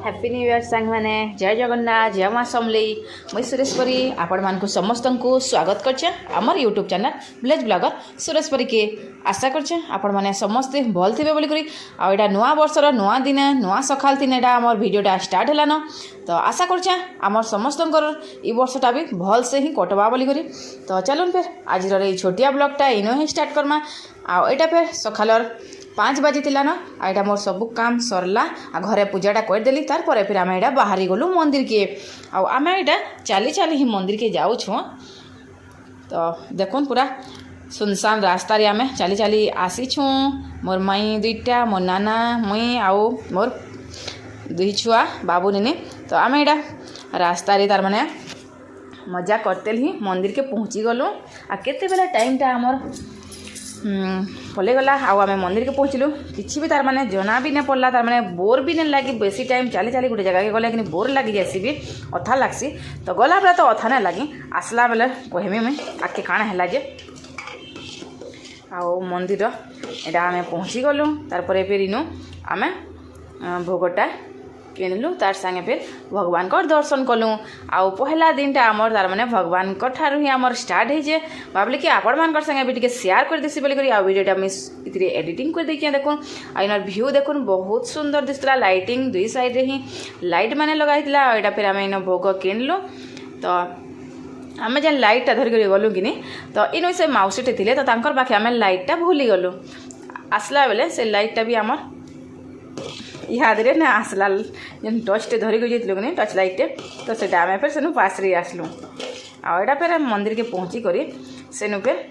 Happy new year सांग मैंने जय जगन्नाथ जय माँ समलेई मुई सुरेश्वरी आपण मानकु समस्त को स्वागत करछे हमर YouTube channel village blogger Sureshwari के आशा करछे आपण माने समस्त भल थिबे बोली करी आ एटा नुआ वर्षर नुआ दिन नुआ सकाल दिन एटा हमर वीडियोटा स्टार्ट हलान तो आशा करछे हमर समस्तंकर ई वर्षटा भी भल से ही कटवा बोली करी तो चलन फिर आज ए छोटिया ब्लॉगटा इनो ही स्टार्ट करमा आ एटा फिर सकालर 5 बजे ना आईटा मोर सब काम सरला आ घरे पूजाटा करदेली तार परे फिर आमे एटा बाहरी गलु मंदिर के आमे एटा चाली चाली ही मंदिर के जाऊ छु तो देखुन पूरा सुनसान रास्ता रे आमे चाली चाली आसी छु मोर माई दुईटा मोर नाना मुई आउ मोर दुई छुआ बाबू नेने तो आमे एटा रास्ता रे तार माने मजा करते ही मंदिर के पहुँची गलु आ केते बेला टाइमटा हमर पले गला आमे मंदिर के पहुँचलु किसी भी तार माने जना भी नहीं पड़ला तार माने बोर भी नहीं लगी बेसी टाइम चाली चाली गोटे जगह के गले कि बोर लगी जासी भी अथा लागसी तो गला बेला तो अथा नहीं लगी आसला बेले कहमी मुई आके काଣା है जे आओ मंदिर एटा आमे पहुँची गलु तार परे फिर इनु आमे भोगटा किनलु तार संगे फिर भगवान को दर्शन कलु आउ पहला दिन टा आमर तार माने भगवान को ठारू ही आमर स्टार्ट है जे भाबले कि आपण मान कर संगे भी टिके शेयर कर देसी बोली करी आ वीडियोटा मिस इतरे एडिटिंग कर देखिए देखुन आ इनर व्यू देखुन बहुत सुंदर दिसला लाइटिंग दुई साइड रे ही लाइट माने लगाइतला एटा फिर आमे इन भोग किनलु तो आमे जे लाइटटा धरि करी गलु किनी तो इनो से माउसीटे थिले तो तांकर पाखे आमे लाइटटा भूली गलु आसला बेले से लाइटटा भी आमर याद रे ना आसला जेन टॉर्चटे धरिक जाइलु कि टॉर्च लाइटटे तो सेटा आमे फिर सेनु पास रे आसलु आ एटा फिर मंदिर के पहुँची करी सेनु फिर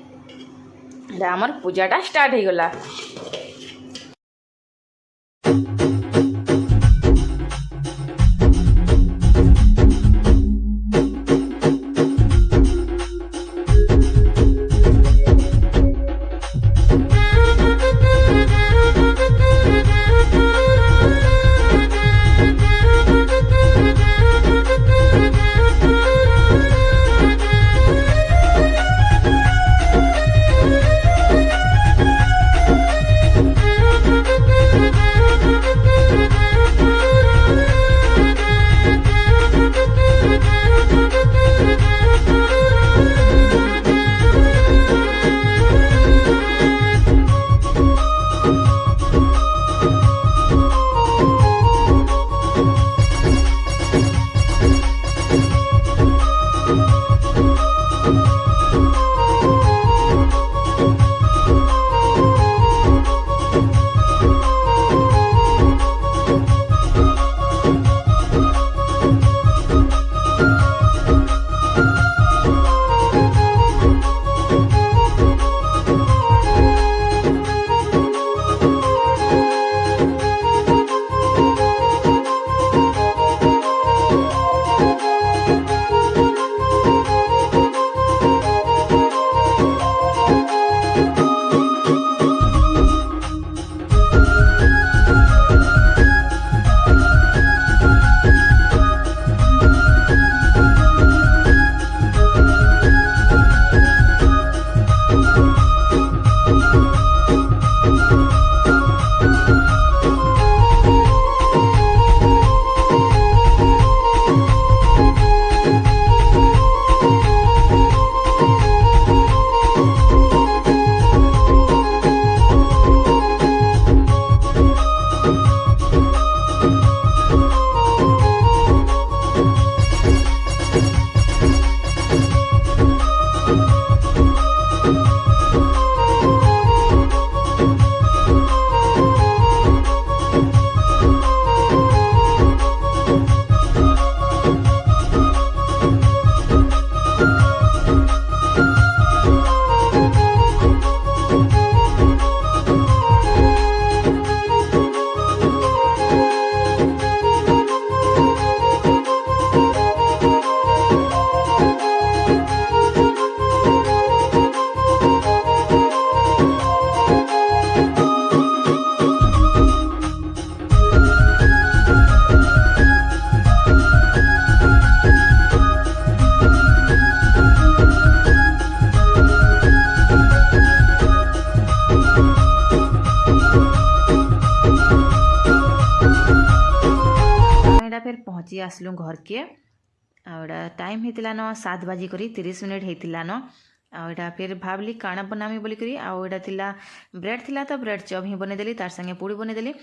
एटा हमर पूजाटा स्टार्ट हो गला। एटा फिर पहुँची आसलु घर के आउटा टाइम होता न 7 बाजी करी 30 मिनिट होता न आउटा फिर भावली काଣା बनामी बोली करी आउटा थिला ब्रेड थिला तो ब्रेड चप ही बनेदेली तार संगे पूड़ी बनेदेली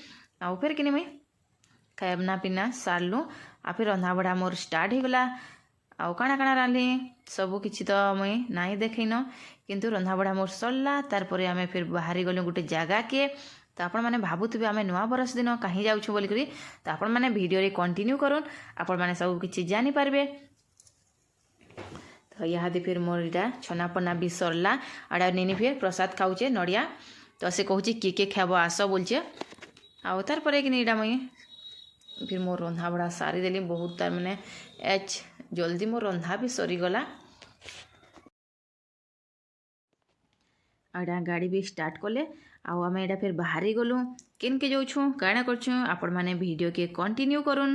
आउ फिर कि मुई खाना पीना सारलु आ फिर रंधा बढ़ा मोर स्टार्ट हो गला आउ काଣା काଣା रांधली सबू किछि तो मुई नाई देखैन किंतु रंधा बढ़ा मोर सरला तार परे आमे फिर बाहरी गलु गोटे जगह के तो आपण मैंने भावुवे आम नुआ बरस दिन कहीं जाऊँ बोलिकी तो आपण मैंने वीडियो रे कंटिन्यू करूँ आपण मैंने सब किछि जानी पारबे। तो यहाँ फिर मोर इटा छनापना भी सरला आड़ा निनी फिर प्रसाद खाऊचे नड़िया तो से कहूँ किए खाब आस बोलचे आउ तार परे कि इटा मुई फिर मोर रंधा बड़ा सारी देली बहुत तार मैंने एच जल्दी मोर रंधा भी सरीगला आड़ा गाड़ी भी स्टार्ट कले आउ आम एटा फिर बाहरी गलु किन के जाऊँ काଣା करछुँ आपण मैंने वीडियो के कंटिन्यू करूँ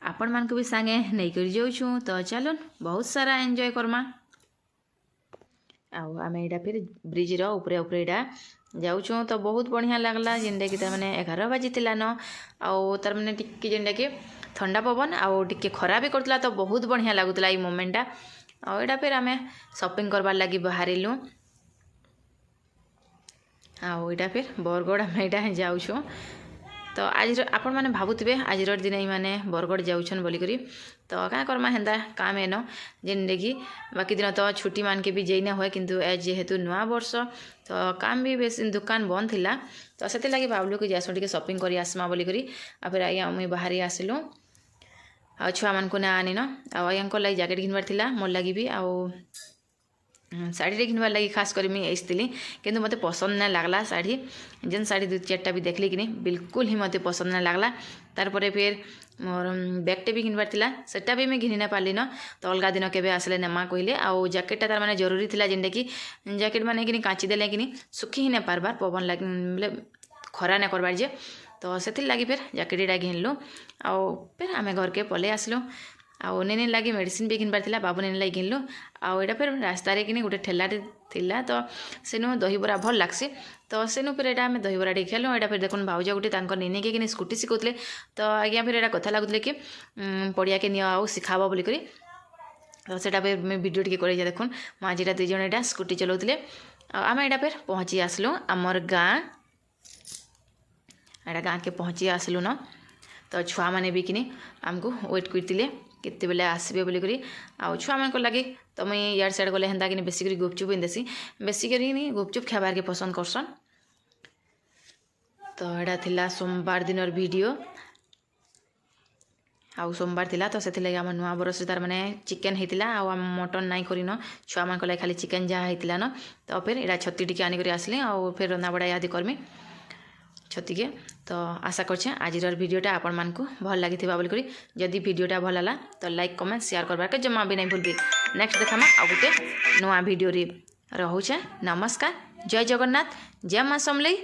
आपण मान को भी सांगे नहीं कर जाऊँ तो चलन बहुत सारा एंजॉय करमा आउ आम एटा फिर ब्रिज रो ऊपरे ऊपरे एटा जाऊँ तो बहुत बढ़िया लगला जेनटा कि तार माने 11 बाजी थिला न आउ तार माने टिके जेनटा कि ठंडा पवन आउ टिके खरा भी करतला तो बहुत बढ़िया लागुतला ई मोमेंटा आउ एटा फिर आमे शॉपिंग करबार लागि बाहरिलु आउ एटा फिर बरगढ़ आम एटा जाऊँ तो आज आपण मैंने भावुवे आज दिन मैंने बरगढ़ जाऊन बोलिकी तो क्या करमा हेन्ता काम एन जेनटे कि बाकी दिन तो छुट्टी मान के भी जाइना हुए किंतु एज जेहेतु नुआ वर्ष तो काम भी बेस दुकान बंद थिला तो से लगे भावलु कि जासु टिके शॉपिंग करी आसमा बोलिकी आ फिर आज्ञा मुई बाहरी आसिलु आ छुआ मान को ना आनिन आज्ञा लगे जैकेट घिनबार थिला मोर लगी भी आउ शाढ़ी घिनबार लगी खास कर मुझे आसती किंतु मते पसंद ना लगला शाढ़ी जेन शाढ़ी 2-4टा भी देखली कि नहीं बिल्कुल ही मते पसंद ना लगला तार परे फिर मोर बैगटे भी घिनबार थिला सेटा भी मुझे घिनी ना पारली न तो अलग दिन केबे आसले नेमा कहले आउ जैकेटा तार माने जरूरी थिला जेनटा कि जैकेट माने कि काची देले कि सुखी ही ना पारबार पवन लगे बोले खरा ना करबार जे तो से लगी फिर जैकेटा घिनलु आउ फिर आम घर के पले आसलु आउ नेने लगी मेडिसिन भी घिनबार थिला बाबू नेने लगी घिनलु आउ एटा फिर रास्ता रे कि गोटे ठेलाटे थिला तो सेनु दहीबरा भल लागसी तो सेनु फिर एटा आमे दहीबरा टे खेलु एटा फिर देखुन भाउजा गोटे तांकर नेने के स्कूटी शिखौतले तो आज्ञा फिर एटा कथा लागुतले कि पड़िया के नियो आउ सिखाबो बोली करी तो सेटा फिर मैं वीडियो टिके करे देखुन माजीटा 2 जण एटा स्कूटी चलाउतले आमे एटा फिर पहुँची आसलु आमर गाँ एटा गाँ के पहुँची आसलु न तो छुआ माने भी किनी आमको वेट करते केते बेले आसबे बोलिकी आउ छुआ मान लगे तो मुई यार साइड गले हेन्ता कि बेसिक गुपचुप देसी बेसिक गुपचुप खाबार के पसंद करसन तो एटा थिला सोमवार दिन वीडियो आउ सोमवार थिला तो से लगे आम नुआ बरस तार माने चिकेन होता आउ आम मटन नाई करिन छुआ मान लगे खाली चिकेन जहाँ होता न तो फिर एटा छती टिके आनिक आसली आउ फिर रंधा बड़ा याद करमी छती के तो आशा करछे आज वीडियोटा आपण मान को भल लगी बोलिकी जदि वीडियोटा भल है तो लाइक कमेंट शेयर करबार के जमा भी नहीं भूलबी नेक्स्ट देखामा आ गोटे नुआ वीडियो रे रहूचे नमस्कार जय जगन्नाथ जय माँ समलेई।